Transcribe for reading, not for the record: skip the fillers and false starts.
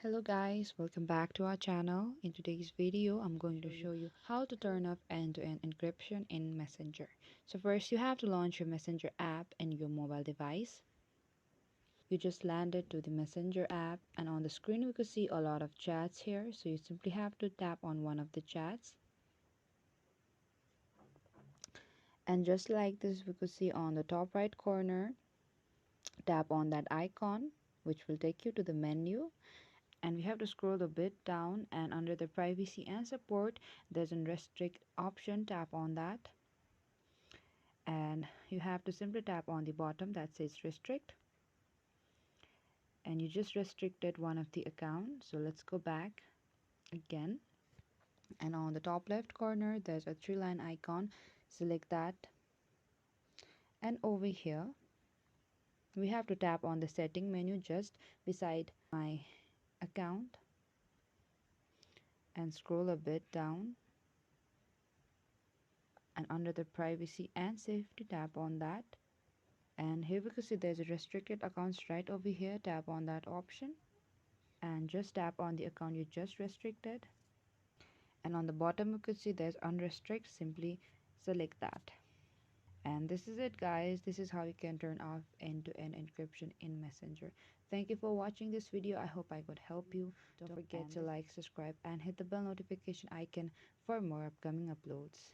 Hello guys, welcome back to our channel. In today's video, I'm going to show you how to turn off end-to-end encryption in Messenger. So first, you have to launch your Messenger app in your mobile device. You just landed to the Messenger app, and on the screen we could see a lot of chats here. So you simply have to tap on one of the chats. And just like this, we could see on the top right corner, tap on that icon, which will take you to the menu. And we have to scroll a bit down, and under the privacy and support there's a restrict option. Tap on that, and you have to simply tap on the bottom that says restrict, and you just restricted one of the accounts. So let's go back again, and on the top left corner there's a 3-line icon. Select that, and over here we have to tap on the setting menu just beside my account and scroll a bit down, and under the privacy and safety tap on that, and here we can see there's a restricted accounts right over here. Tap on that option and just tap on the account you just restricted, and on the bottom you could see there's unrestrict. Simply select that, and this is it guys. This is how you can turn off end-to-end encryption in Messenger. Thank you for watching this video. I hope I could help you. Don't forget to like, subscribe, and hit the bell notification icon for more upcoming uploads.